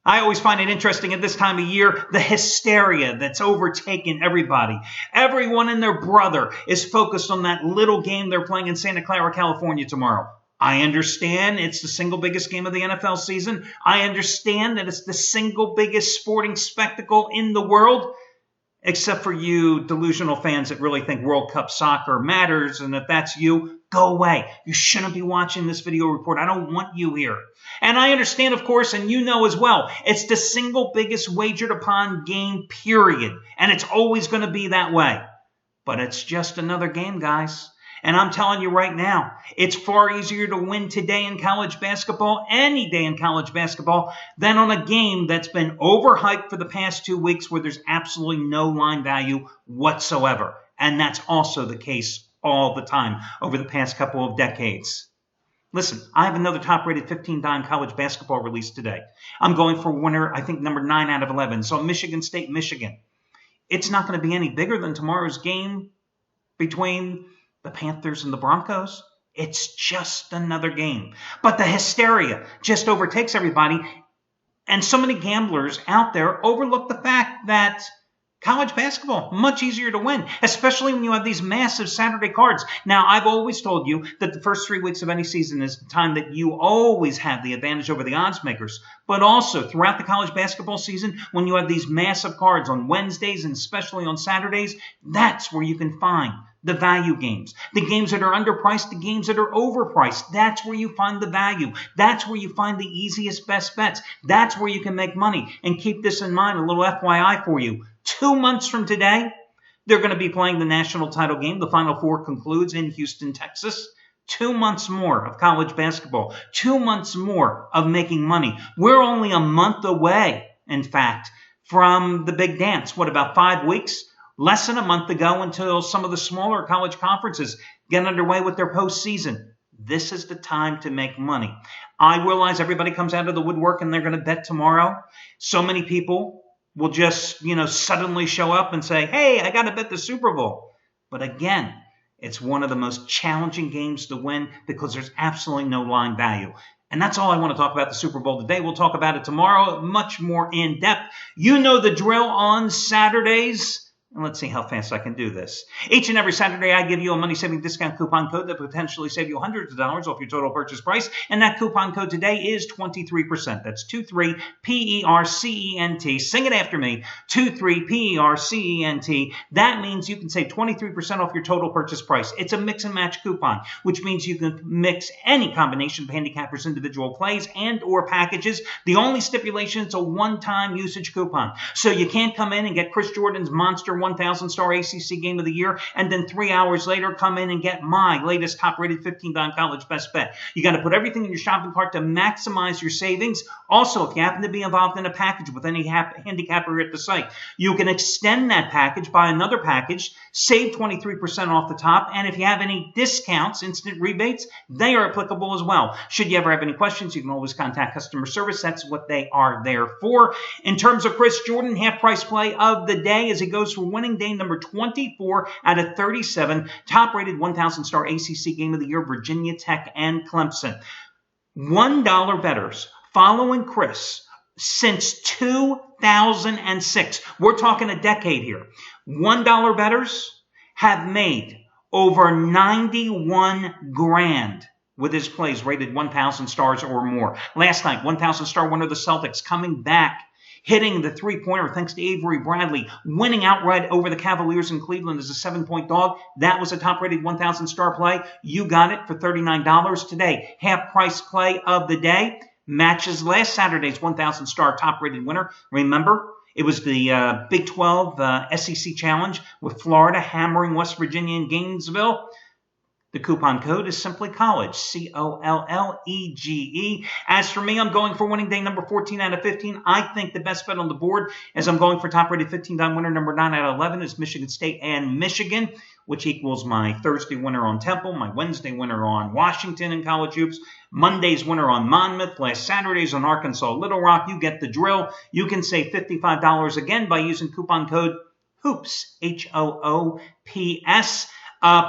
I always find it interesting at this time of year, the hysteria that's overtaken everybody. Everyone and their brother is focused on that little game they're playing in Santa Clara, California tomorrow. I understand it's the single biggest game of the NFL season. I understand that it's the single biggest sporting spectacle in the world, except for you delusional fans that really think World Cup soccer matters. And if that's you, go away. You shouldn't be watching this video report. I don't want you here. And I understand, of course, and you know as well, it's the single biggest wagered upon game, period. And it's always going to be that way. But it's just another game, guys. And I'm telling you right now, it's far easier to win today in college basketball, any day in college basketball, than on a game that's been overhyped for the past 2 weeks where there's absolutely no line value whatsoever. And that's also the case all the time over the past couple of decades. Listen, I have another top-rated 15-dime college basketball release today. I'm going for winner, I think, number 9 out of 11. So Michigan State, Michigan. It's not going to be any bigger than tomorrow's game between the Panthers and the Broncos. It's just another game. But the hysteria just overtakes everybody. And so many gamblers out there overlook the fact that college basketball, much easier to win, especially when you have these massive Saturday cards. Now, I've always told you that the first 3 weeks of any season is the time that you always have the advantage over the odds makers. But also, throughout the college basketball season, when you have these massive cards on Wednesdays and especially on Saturdays, that's where you can find the value games, the games that are underpriced, the games that are overpriced. That's where you find the value. That's where you find the easiest, best bets. That's where you can make money. And keep this in mind, a little FYI for you. 2 months from today, they're going to be playing the national title game. The Final Four concludes in Houston, Texas. 2 months more of college basketball. 2 months more of making money. We're only a month away, in fact, from the big dance. What, about 5 weeks? Less than a month ago until some of the smaller college conferences get underway with their postseason. This is the time to make money. I realize everybody comes out of the woodwork and they're going to bet tomorrow. So many people will just, suddenly show up and say, hey, I got to bet the Super Bowl. But again, it's one of the most challenging games to win because there's absolutely no line value. And that's all I want to talk about the Super Bowl today. We'll talk about it tomorrow, much more in depth. You know the drill on Saturdays. And let's see how fast I can do this. Each and every Saturday, I give you a money-saving discount coupon code that potentially save you hundreds of dollars off your total purchase price. And that coupon code today is 23%. That's 23 PERCENT. Sing it after me. 23 PERCENT. That means you can save 23% off your total purchase price. It's a mix and match coupon, which means you can mix any combination of handicappers' individual plays and or packages. The only stipulation is a one-time usage coupon. So you can't come in and get Chris Jordan's monster 1,000-star ACC Game of the Year, and then 3 hours later come in and get my latest top-rated 15-dime college best bet. You got to put everything in your shopping cart to maximize your savings. Also, if you happen to be involved in a package with any handicapper at the site, you can extend that package by another package, save 23% off the top, and if you have any discounts, instant rebates, they are applicable as well. Should you ever have any questions, you can always contact customer service. That's what they are there for. In terms of Chris Jordan, half-price play of the day as he goes for winning day number 24 out of 37, top-rated 1,000-star ACC Game of the Year, Virginia Tech and Clemson. $1 bettors following Chris since 2006. We're talking a decade here. $1 bettors have made over 91 grand with his plays rated 1,000 stars or more. Last night, 1,000-star winner, the Celtics, coming back, hitting the three-pointer thanks to Avery Bradley, winning outright over the Cavaliers in Cleveland as a 7-point dog. That was a top-rated 1,000-star play. You got it for $39 today. Half-price play of the day matches last Saturday's 1,000-star top-rated winner. Remember, it was the Big 12 SEC Challenge with Florida hammering West Virginia and Gainesville. The coupon code is simply COLLEGE, COLLEGE. As for me, I'm going for winning day number 14 out of 15. I think the best bet on the board, as I'm going for top-rated 15-dime winner number 9 out of 11, is Michigan State and Michigan, which equals my Thursday winner on Temple, my Wednesday winner on Washington in college hoops, Monday's winner on Monmouth, last Saturday's on Arkansas Little Rock. You get the drill. You can save $55 again by using coupon code HOOPS, HOOPS.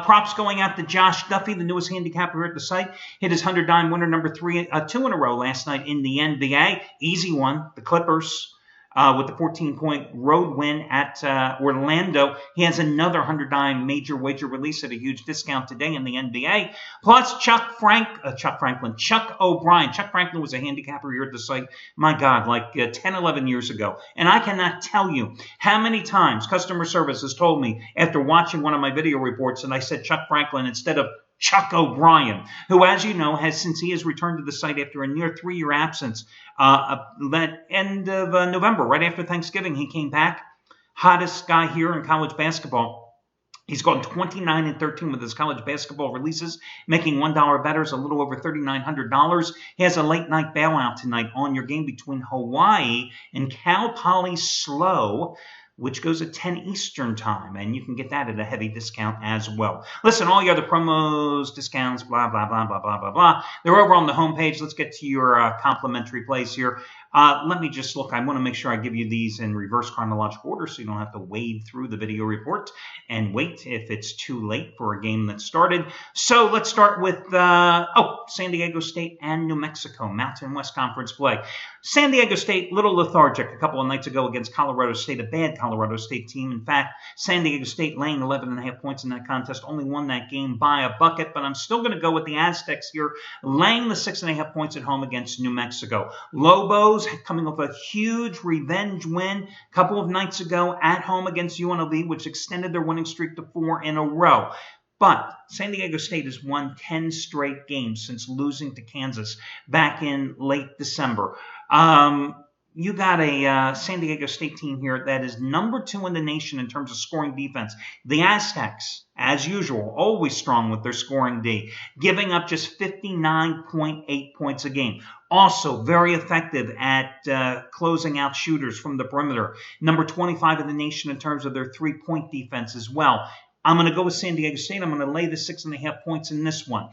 Props going out to Josh Duffy, the newest handicapper at the site. Hit his 100-dime winner number 2 in a row last night in the NBA. Easy one, the Clippers. With the 14-point road win at Orlando. He has another 100-dime major wager release at a huge discount today in the NBA. Plus, Chuck O'Brien. Chuck Franklin was a handicapper here at the site, my God, like 10, 11 years ago. And I cannot tell you how many times customer service has told me after watching one of my video reports and I said Chuck Franklin instead of Chuck O'Brien, who, as you know, since he has returned to the site after a near 3-year absence, that end of November, right after Thanksgiving, he came back. Hottest guy here in college basketball. He's gone 29-13 with his college basketball releases, making $1 bettors a little over $3,900. He has a late night bailout tonight on your game between Hawaii and Cal Poly SLO, which goes at 10 Eastern time, and you can get that at a heavy discount as well. Listen, all your other promos, discounts, blah, blah, blah, blah, blah, blah, blah. They're over on the homepage. Let's get to your complimentary plays here. Let me just look. I want to make sure I give you these in reverse chronological order so you don't have to wade through the video report and wait if it's too late for a game that started. So let's start with, San Diego State and New Mexico, Mountain West Conference play. San Diego State, little lethargic a couple of nights ago against Colorado State, a bad Colorado State team. In fact, San Diego State laying 11.5 points in that contest, only won that game by a bucket, but I'm still going to go with the Aztecs here, laying the 6.5 points at home against New Mexico. Lobos coming off a huge revenge win a couple of nights ago at home against UNLV, which extended their winning streak to 4 in a row. But San Diego State has won 10 straight games since losing to Kansas back in late December. You got a San Diego State team here that is number 2 in the nation in terms of scoring defense. The Aztecs, as usual, always strong with their scoring D, giving up just 59.8 points a game. Also very effective at closing out shooters from the perimeter. Number 25 in the nation in terms of their three-point defense as well. I'm going to go with San Diego State. I'm going to lay the 6.5 points in this one.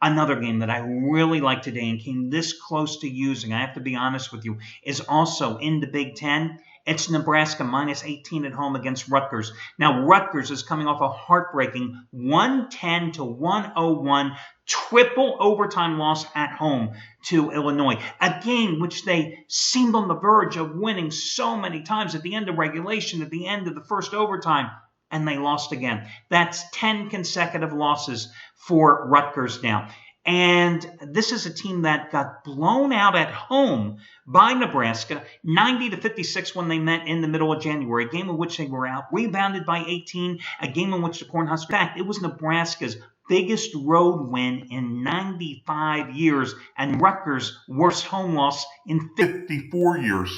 Another game that I really like today and came this close to using, I have to be honest with you, is also in the Big Ten. It's Nebraska minus 18 at home against Rutgers. Now, Rutgers is coming off a heartbreaking 110-101 triple overtime loss at home to Illinois. A game which they seemed on the verge of winning so many times at the end of regulation, at the end of the first overtime, and they lost again. That's 10 consecutive losses for Rutgers now. And this is a team that got blown out at home by Nebraska, 90-56 when they met in the middle of January, a game in which they were out, rebounded by 18, a game in which the Cornhuskers, in fact, it was Nebraska's biggest road win in 95 years and Rutgers' worst home loss in 54 years.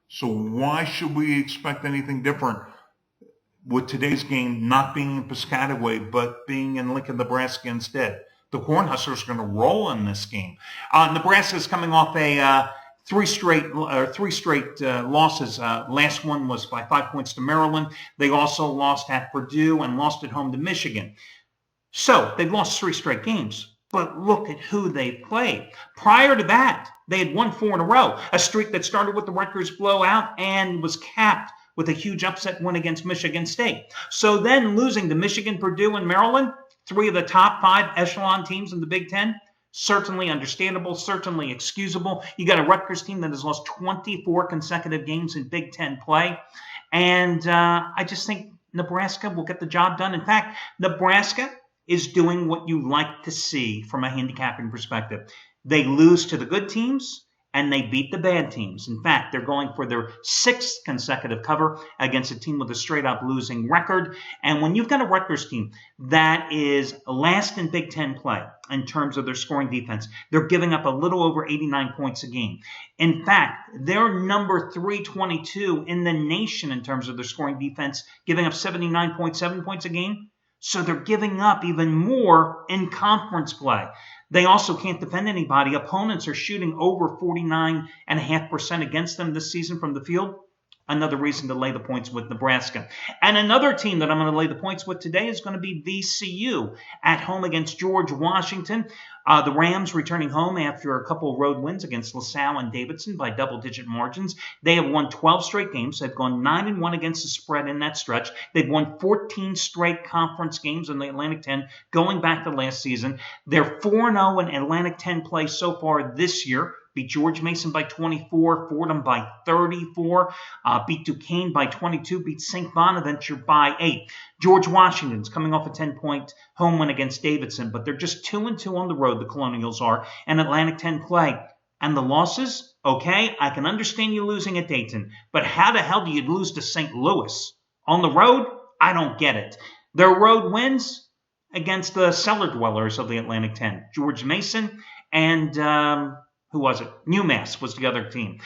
So why should we expect anything different with today's game not being in Piscataway, but being in Lincoln, Nebraska instead? The Cornhuskers are going to roll in this game. Nebraska is coming off a three straight losses. Last one was by 5 points to Maryland. They also lost at Purdue and lost at home to Michigan. So they've lost 3 straight games. But look at who they played. Prior to that, they had won 4 in a row. A streak that started with the Rutgers blowout and was capped with a huge upset win against Michigan State. So then losing to Michigan, Purdue, and Maryland, 3 of the top 5 echelon teams in the Big Ten, certainly understandable, certainly excusable. You got a Rutgers team that has lost 24 consecutive games in Big Ten play. And I just think Nebraska will get the job done. In fact, Nebraska is doing what you like to see from a handicapping perspective. They lose to the good teams, and they beat the bad teams. In fact, they're going for their 6th consecutive cover against a team with a straight-up losing record. And when you've got a Rutgers team that is last in Big Ten play in terms of their scoring defense, they're giving up a little over 89 points a game. In fact, they're number 322 in the nation in terms of their scoring defense, giving up 79.7 points a game. So they're giving up even more in conference play. They also can't defend anybody. Opponents are shooting over 49.5% against them this season from the field. Another reason to lay the points with Nebraska. And another team that I'm going to lay the points with today is going to be VCU at home against George Washington. The Rams returning home after a couple of road wins against LaSalle and Davidson by double-digit margins. They have won 12 straight games. They've gone 9-1 against the spread in that stretch. They've won 14 straight conference games in the Atlantic 10 going back to last season. They're 4-0 in Atlantic 10 play so far this year. Beat George Mason by 24, Fordham by 34, beat Duquesne by 22, beat St. Bonaventure by 8. George Washington's coming off a 10-point home win against Davidson, but they're just 2-2 on the road, the Colonials are, and Atlantic 10 play. And the losses, okay, I can understand you losing at Dayton, but how the hell do you lose to St. Louis? On the road? I don't get it. Their road wins against the cellar dwellers of the Atlantic 10, George Mason and... who was it? UMass was the other team.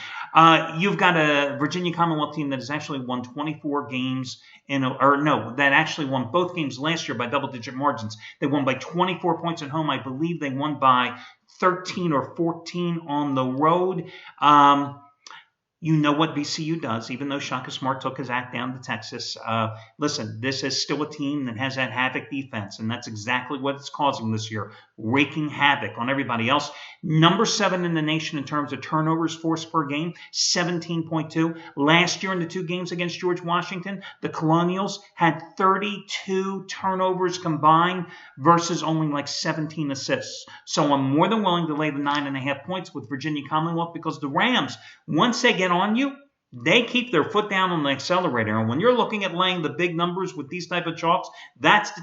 You've got a Virginia Commonwealth team that has actually won 24 games that actually won both games last year by double-digit margins. They won by 24 points at home. I believe they won by 13 or 14 on the road. You know what VCU does, even though Shaka Smart took his act down to Texas. Listen, this is still a team that has that havoc defense, and that's exactly what it's causing this year, wreaking havoc on everybody else. Number 7 in the nation in terms of turnovers forced per game, 17.2. Last year in the 2 games against George Washington, the Colonials had 32 turnovers combined versus only like 17 assists. So I'm more than willing to lay the 9.5 points with Virginia Commonwealth because the Rams, once they get on you, they keep their foot down on the accelerator. And when you're looking at laying the big numbers with these type of chalks, that's the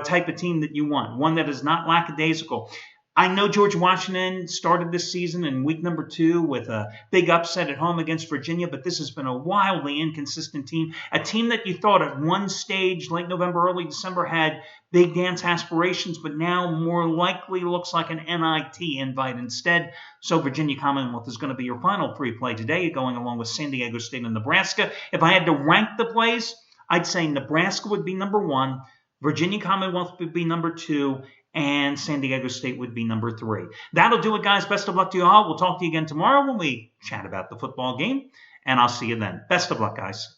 type of team that you want, one that is not lackadaisical. I know George Washington started this season in week number 2 with a big upset at home against Virginia, but this has been a wildly inconsistent team, a team that you thought at one stage, late November, early December, had big dance aspirations, but now more likely looks like an NIT invite instead. So Virginia Commonwealth is going to be your final free play today, going along with San Diego State and Nebraska. If I had to rank the plays, I'd say Nebraska would be number 1, Virginia Commonwealth would be number 2, and San Diego State would be number 3. That'll do it, guys. Best of luck to you all. We'll talk to you again tomorrow when we chat about the football game, and I'll see you then. Best of luck, guys.